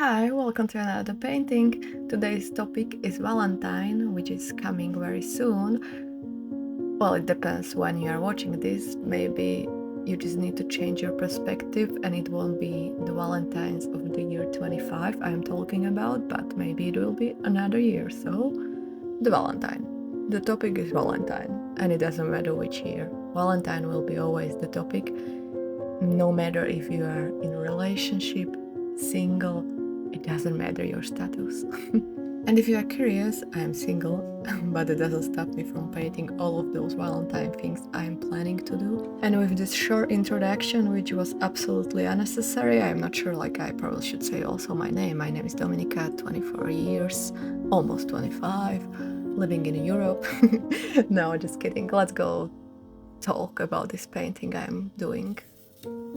Hi, welcome to another painting. Today's topic is Valentine, which is coming very soon. Well, it depends when you are watching this. Maybe you just need to change your perspective and it won't be the Valentines of the year 25 I'm talking about, but maybe it will be another year. So, the Valentine. The topic is Valentine, and it doesn't matter which year. Valentine will be always the topic, no matter if you are in a relationship, single, it doesn't matter your status. And if you are curious, I am single, but it doesn't stop me from painting all of those Valentine things I'm planning to do. And with this short introduction, which was absolutely unnecessary, I'm not sure, I probably should say also my name. My name is Dominika, 24 years, almost 25, living in Europe. No, just kidding. Let's go talk about this painting I'm doing.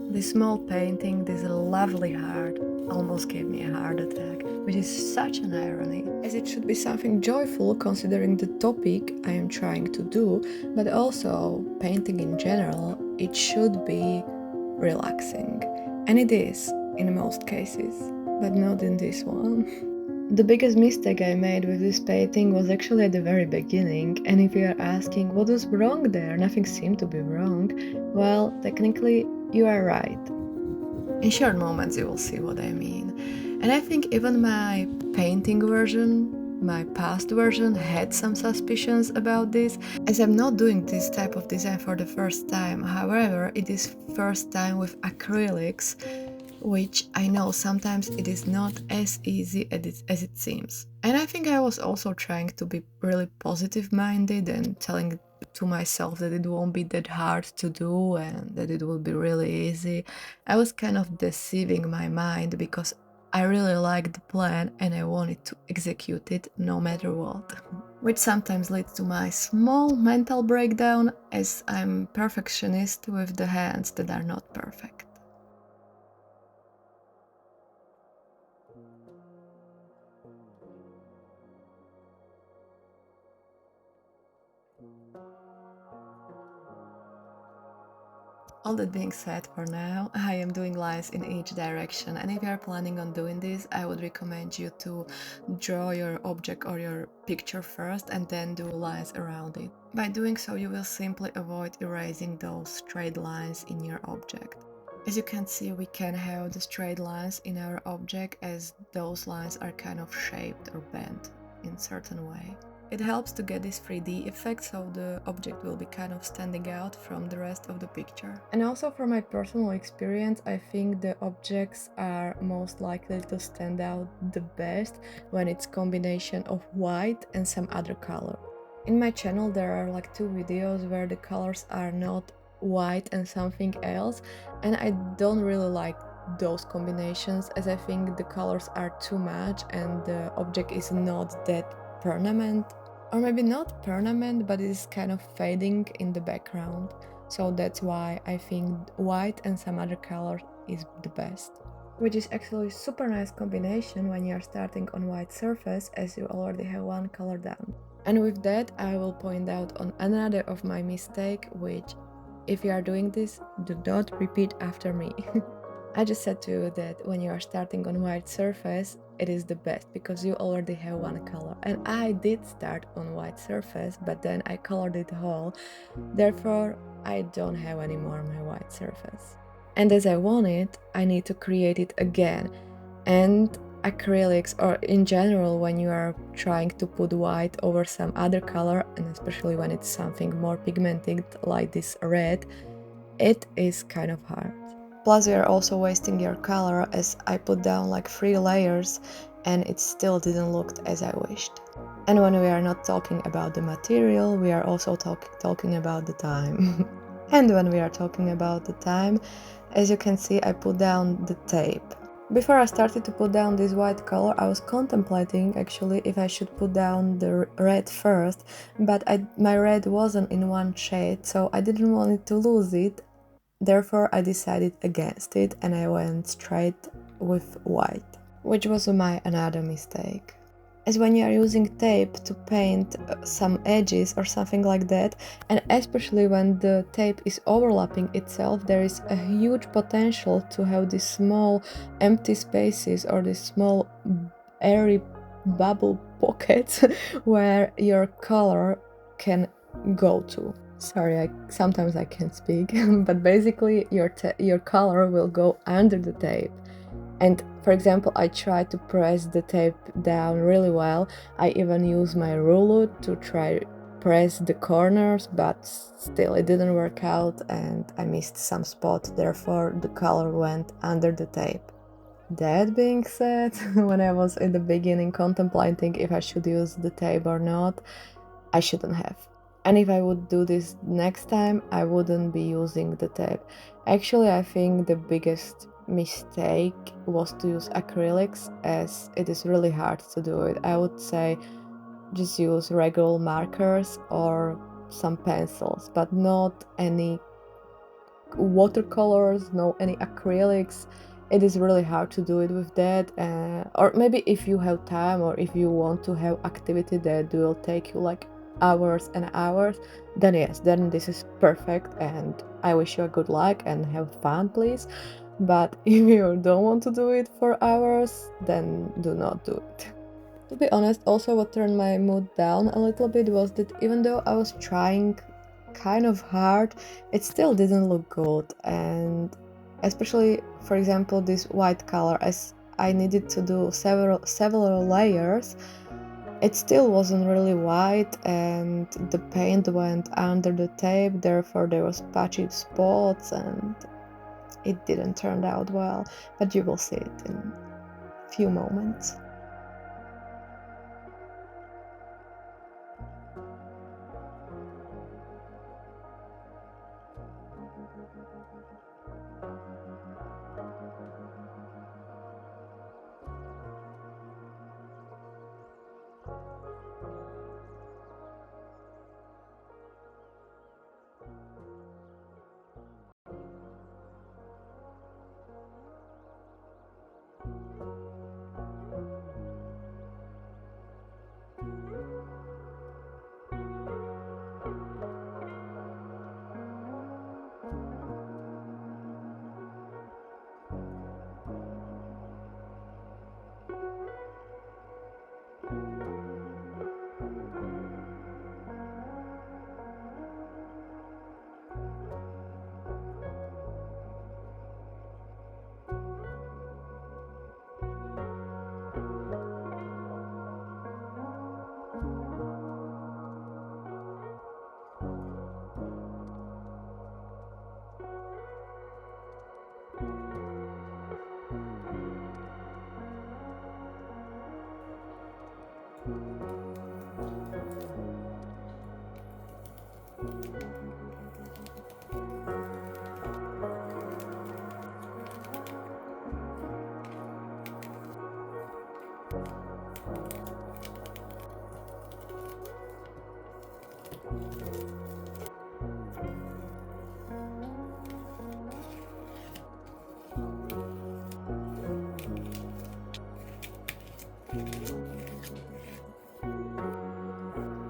This small painting, this lovely heart, almost gave me a heart attack, which is such an irony, as it should be something joyful considering the topic I am trying to do, but also painting in general, it should be relaxing. And it is, in most cases, but not in this one. The biggest mistake I made with this painting was actually at the very beginning, and if you are asking what was wrong there, nothing seemed to be wrong, well, technically, you are right. In short moments, you will see what I mean. And I think even my painting version, my past version, had some suspicions about this, as I'm not doing this type of design for the first time. However, it is first time with acrylics, which I know sometimes it is not as easy as it seems. And I think I was also trying to be really positive minded and telling to myself that it won't be that hard to do and that it will be really easy. I was kind of deceiving my mind because I really liked the plan and I wanted to execute it no matter what. Which sometimes leads to my small mental breakdown, as I'm perfectionist with the hands that are not perfect. All that being said, for now, I am doing lines in each direction, and if you are planning on doing this, I would recommend you to draw your object or your picture first and then do lines around it. By doing so, you will simply avoid erasing those straight lines in your object. As you can see, we can have the straight lines in our object as those lines are kind of shaped or bent in certain way. It helps to get this 3D effect, so the object will be kind of standing out from the rest of the picture. And also from my personal experience, I think the objects are most likely to stand out the best when it's combination of white and some other color. In my channel there are two videos where the colors are not white and something else, and I don't really like those combinations, as I think the colors are too much and the object is not that permanent, or maybe not permanent, but it is kind of fading in the background. So that's why I think white and some other color is the best. Which is actually super nice combination when you are starting on white surface, as you already have one color down. And with that, I will point out on another of my mistake, which, if you are doing this, do not repeat after me. I just said to you that when you are starting on white surface, it is the best because you already have one color. And I did start on white surface, but then I colored it whole. Therefore, I don't have anymore my white surface. And as I want it, I need to create it again. And acrylics, or in general, when you are trying to put white over some other color, and especially when it's something more pigmented like this red, it is kind of hard. Plus, you're also wasting your color, as I put down 3 layers and it still didn't look as I wished. And when we are not talking about the material, we are also talking about the time. And when we are talking about the time, as you can see, I put down the tape. Before I started to put down this white color, I was contemplating actually if I should put down the red first, but my red wasn't in one shade, so I didn't want it to lose it. Therefore, I decided against it and I went straight with white, which was my another mistake. as when you are using tape to paint some edges or something like that, and especially when the tape is overlapping itself, there is a huge potential to have these small empty spaces or these small airy bubble pockets where your color can go to. Sorry, sometimes I can't speak, but basically your color will go under the tape. And for example, I try to press the tape down really well. I even use my ruler to try press the corners, but still it didn't work out and I missed some spot, therefore the color went under the tape. That being said, when I was in the beginning contemplating if I should use the tape or not, I shouldn't have. And if I would do this next time, I wouldn't be using the tape. Actually, I think the biggest mistake was to use acrylics, as it is really hard to do it. I would say just use regular markers or some pencils, but not any watercolors, no any acrylics. It is really hard to do it with that, or maybe if you have time or if you want to have activity that will take you like hours and hours, then yes, then this is perfect and I wish you a good luck and have fun, please. But if you don't want to do it for hours, then do not do it. To be honest, also what turned my mood down a little bit was that even though I was trying kind of hard, it still didn't look good. And especially, for example, this white color, as I needed to do several layers, it still wasn't really white and the paint went under the tape, therefore there was patchy spots and it didn't turn out well, but you will see it in a few moments.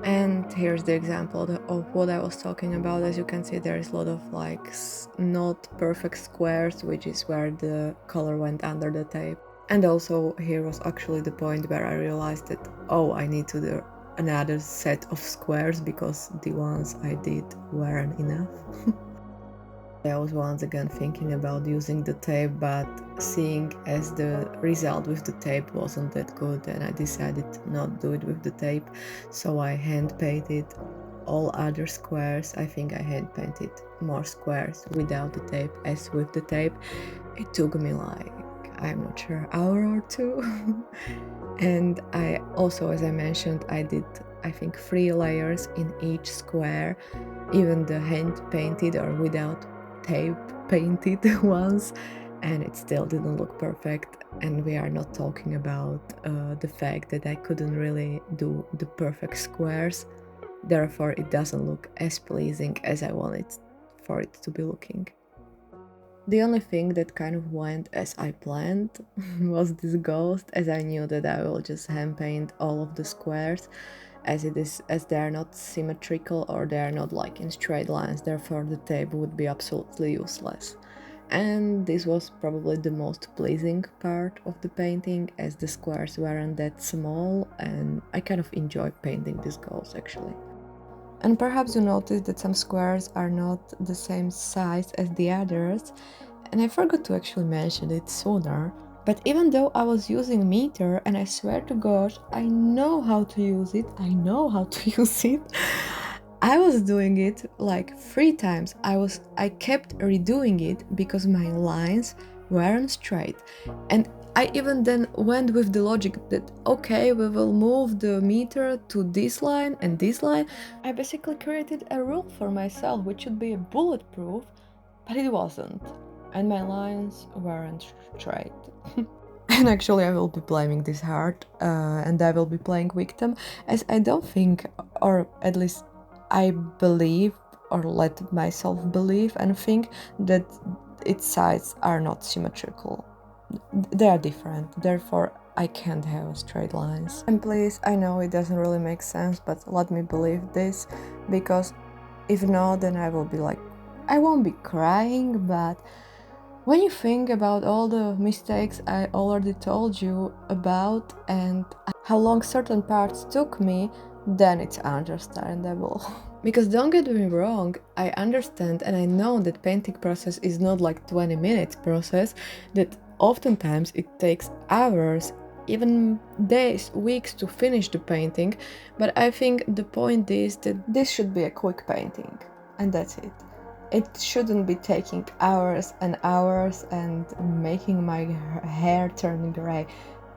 And here's the example of what I was talking about. As you can see, there is a lot of like not perfect squares, which is where the color went under the tape. And also here was actually the point where I realized that, oh, I need to do another set of squares because the ones I did weren't enough. I was once again thinking about using the tape, but seeing as the result with the tape wasn't that good, and I decided to not do it with the tape, so I hand painted all other squares. I think I hand painted more squares without the tape as with the tape. It took me like, I'm not sure, hour or two. And I also, as I mentioned, I did I think 3 layers in each square, even the hand painted or without tape painted ones, and it still didn't look perfect. And we are not talking about the fact that I couldn't really do the perfect squares, therefore it doesn't look as pleasing as I wanted for it to be looking. The only thing that kind of went as I planned was this ghost, as I knew that I will just hand paint all of the squares as they are not symmetrical or they are not like in straight lines, therefore the tape would be absolutely useless. And this was probably the most pleasing part of the painting, as the squares weren't that small and I kind of enjoyed painting these ghosts actually. And perhaps you noticed that some squares are not the same size as the others, and I forgot to actually mention it sooner. But even though I was using meter, and I swear to gosh, I know how to use it, I know how to use it. I was doing it like 3 times. I kept redoing it because my lines weren't straight. And I even then went with the logic that okay, we will move the meter to this line and this line. I basically created a rule for myself which should be bulletproof, but it wasn't. And my lines weren't straight. And actually, I will be blaming this heart, and I will be playing victim, as I don't think, or at least I believe, or let myself believe and think that its sides are not symmetrical. They are different, therefore, I can't have straight lines. And please, I know it doesn't really make sense, but let me believe this, because if not, then I will be like, I won't be crying, but when you think about all the mistakes I already told you about and how long certain parts took me, then it's understandable. Because don't get me wrong, I understand and I know that painting process is not like 20 minutes process, that oftentimes it takes hours, even days, weeks to finish the painting, but I think the point is that this should be a quick painting, and that's it. It shouldn't be taking hours and hours and making my hair turn gray.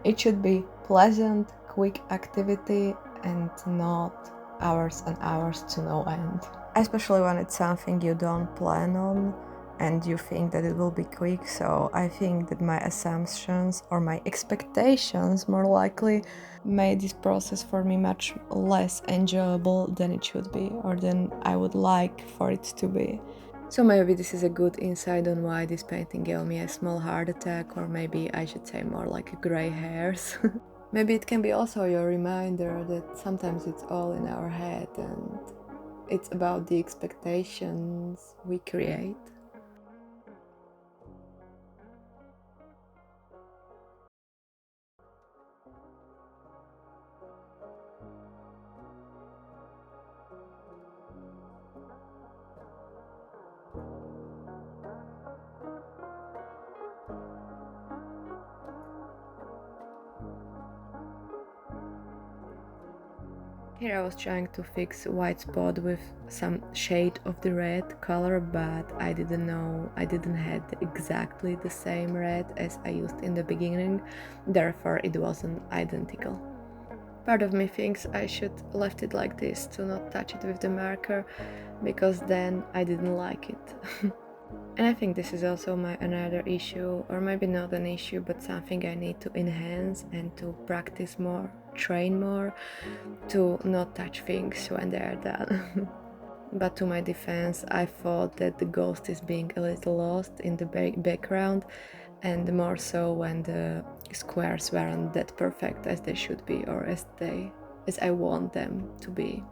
It should be pleasant, quick activity and not hours and hours to no end. Especially when it's something you don't plan on and you think that it will be quick. So I think that my assumptions or my expectations, more likely, made this process for me much less enjoyable than it should be, or than I would like for it to be. So maybe this is a good insight on why this painting gave me a small heart attack, or maybe I should say more like gray hairs. Maybe it can be also your reminder that sometimes it's all in our head and it's about the expectations we create. Here I was trying to fix white spot with some shade of the red color, but I didn't know I didn't have exactly the same red as I used in the beginning, therefore it wasn't identical. Part of me thinks I should left it like this to not touch it with the marker, because then I didn't like it. And I think this is also my another issue, or maybe not an issue, but something I need to enhance and to practice more, train more, to not touch things when they are done. But to my defense, I thought that the ghost is being a little lost in the background, and more so when the squares weren't that perfect as they should be, or as I want them to be.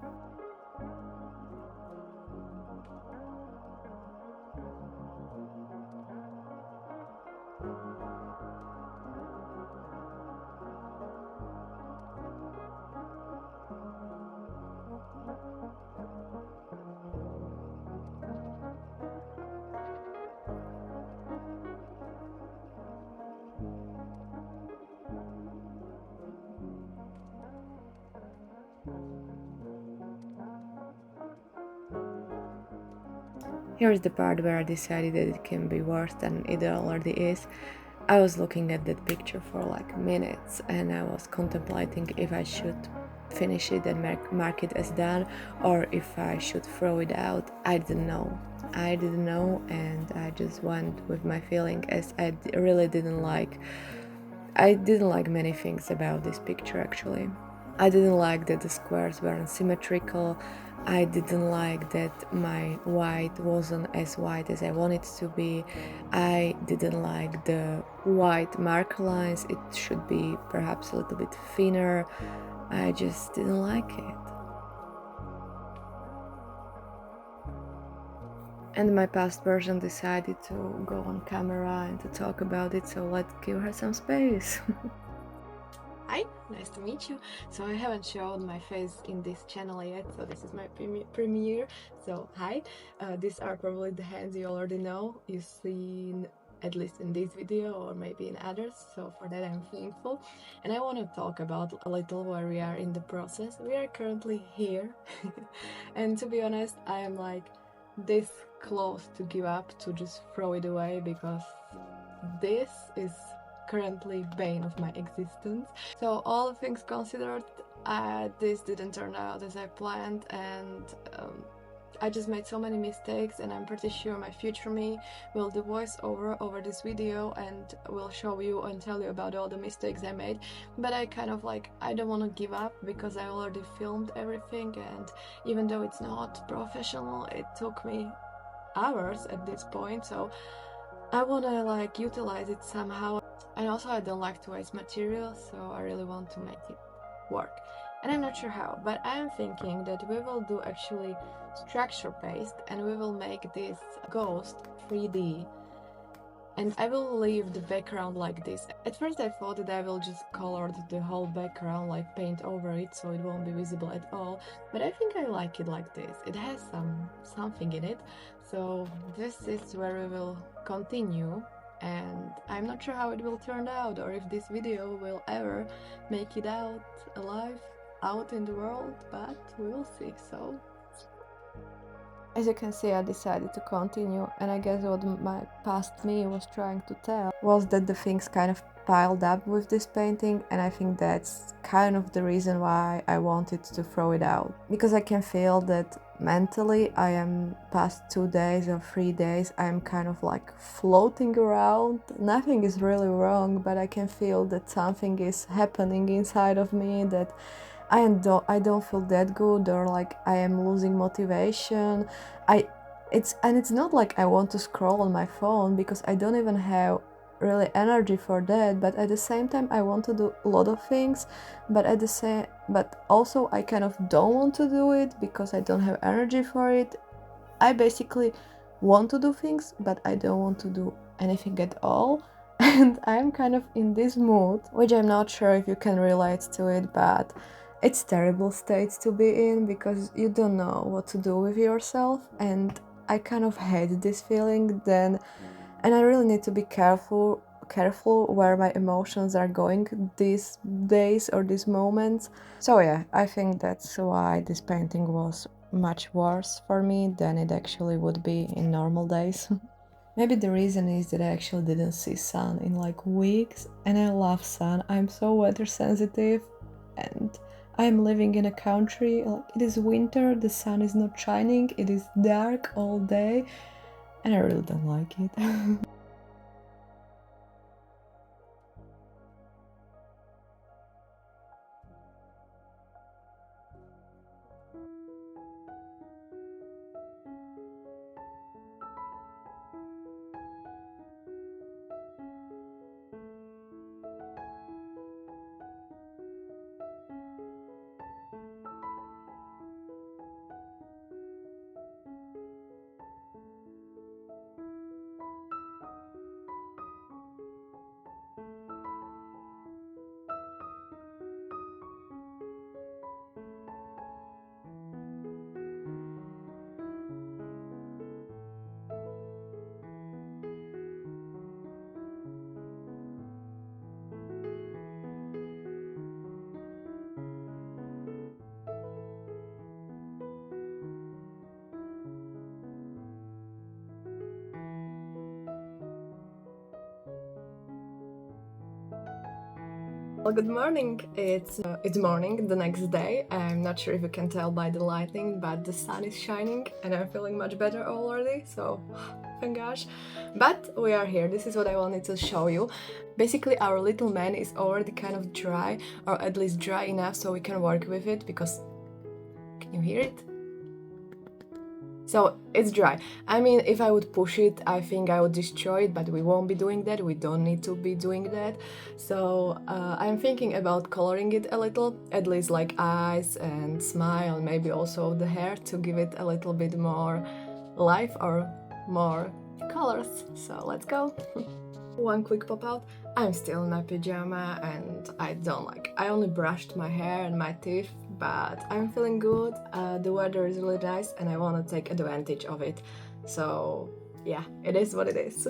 Here's the part where I decided that it can be worse than it already is. I was looking at that picture for like minutes and I was contemplating if I should finish it and mark it as done, or if I should throw it out. I didn't know. I didn't know, and I just went with my feeling, as really didn't like. I didn't like many things about this picture actually. I didn't like that the squares weren't symmetrical. I didn't like that my white wasn't as white as I wanted it to be. I didn't like the white marker lines. It should be perhaps a little bit thinner. I just didn't like it. And my past version decided to go on camera and to talk about it, so let's give her some space. Hi, nice to meet you. So I haven't shown my face in this channel yet, so this is my premiere. So hi, these are probably the hands you already know. You've seen at least in this video or maybe in others, so for that I'm thankful. And I want to talk about a little where we are in the process. We are currently here and to be honest, I am like this close to give up, to just throw it away, because this is currently bane of my existence. So all things considered, this didn't turn out as I planned, and I just made so many mistakes, and I'm pretty sure my future me will do voiceover over this video and will show you and tell you about all the mistakes I made. But I kind of like, I don't want to give up because I already filmed everything, and even though it's not professional, it took me hours at this point, so I want to like utilize it somehow. And also I don't like to waste material, so I really want to make it work. And I'm not sure how, but I am thinking that we will do actually structure based, and we will make this ghost 3D. And I will leave the background like this. At first I thought that I will just color the whole background, like paint over it, so it won't be visible at all. But I think I like it like this. It has something in it. So this is where we will continue. And I'm not sure how it will turn out, or if this video will ever make it out alive, out in the world, but we'll see. So as you can see, I decided to continue, and I guess what my past me was trying to tell was that the things kind of piled up with this painting, and I think that's kind of the reason why I wanted to throw it out. Because I can feel that mentally I am past 2 days or 3 days, I'm kind of like floating around. Nothing is really wrong, but I can feel that something is happening inside of me, that I don't feel that good, or like I am losing motivation. It's not like I want to scroll on my phone, because I don't even have really energy for that, but at the same time I want to do a lot of things, but also I kind of don't want to do it because I don't have energy for it. I basically want to do things, but I don't want to do anything at all. And I'm kind of in this mood, which I'm not sure if you can relate to it, but it's terrible state to be in, because you don't know what to do with yourself, and I kind of hate this feeling then, and I really need to be careful where my emotions are going these days or these moments. So yeah, I think that's why this painting was much worse for me than it actually would be in normal days. Maybe the reason is that I actually didn't see sun in like weeks, and I love sun. I'm so weather sensitive, and I'm living in a country, like it is winter, the sun is not shining, it is dark all day, and I really don't like it. Well, good morning. It's morning the next day. I'm not sure if you can tell by the lighting, but the sun is shining and I'm feeling much better already. So Thank gosh. But we are here. This is what I wanted to show you. Basically, our little man is already kind of dry, or at least dry enough so we can work with it because. Can you hear it? So it's dry. I mean, if I would push it, I think I would destroy it, but we won't be doing that. We don't need to be doing that. So I'm thinking about coloring it a little, at least like eyes and smile, and maybe also the hair to give it a little bit more life or more colors. So let's go. One quick pop out. I'm still in my pajama and I don't like. I only brushed my hair and my teeth, but I'm feeling good. The weather is really nice and I want to take advantage of it. So, yeah, it is what it is.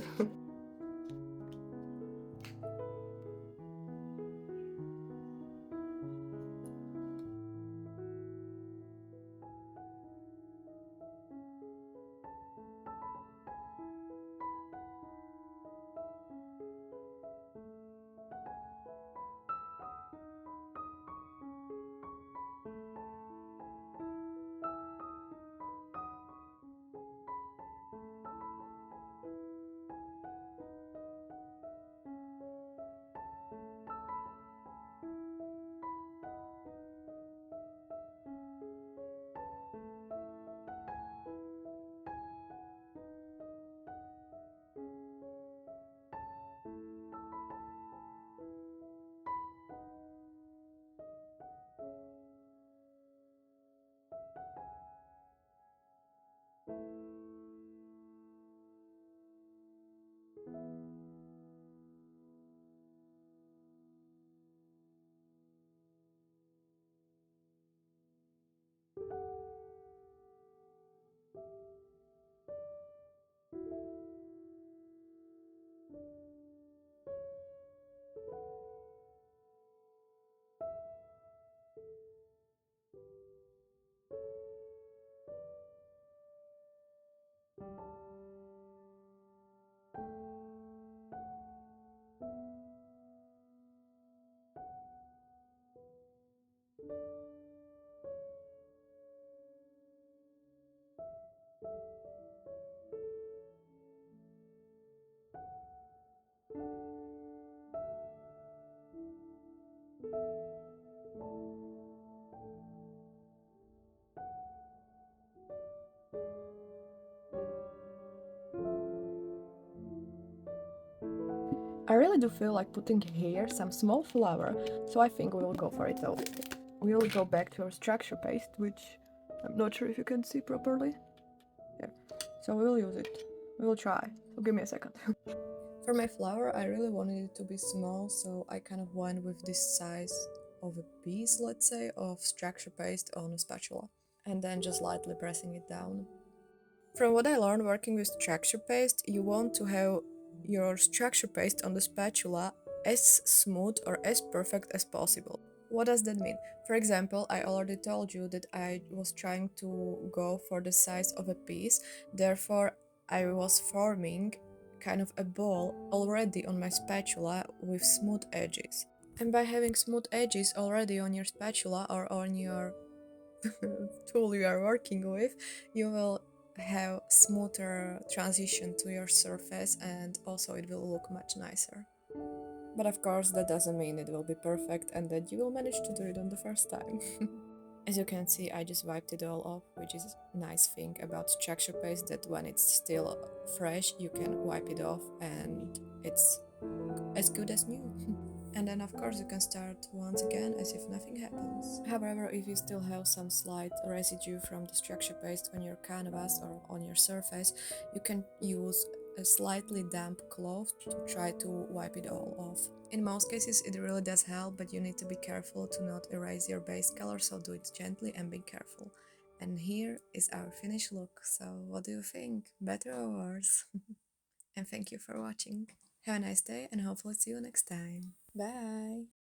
I really do feel like putting here some small flower, so I think we will go for it though. We will go back to our structure paste, which I'm not sure if you can see properly. Here. So we will use it. We will try. So give me a second. For my flower, I really wanted it to be small, so I kind of went with this size of a piece, let's say, of structure paste on a spatula, and then just lightly pressing it down. From what I learned working with structure paste, you want to have your structure paste on the spatula as smooth or as perfect as possible. What does that mean? For example, I already told you that I was trying to go for the size of a piece, therefore I was forming kind of a ball already on my spatula with smooth edges. And by having smooth edges already on your spatula or on your tool you are working with, you will have smoother transition to your surface and also it will look much nicer. But of course that doesn't mean it will be perfect and that you will manage to do it on the first time. As you can see, I just wiped it all off, which is a nice thing about structure paste, that when it's still fresh you can wipe it off and it's as good as new. And then of course you can start once again as if nothing happens. However, if you still have some slight residue from the structure paste on your canvas or on your surface, you can use a slightly damp cloth to try to wipe it all off. In most cases it really does help, but you need to be careful to not erase your base color, so do it gently and be careful. And here is our finished look, so what do you think? Better or worse? And thank you for watching. Have a nice day and hopefully see you next time. Bye!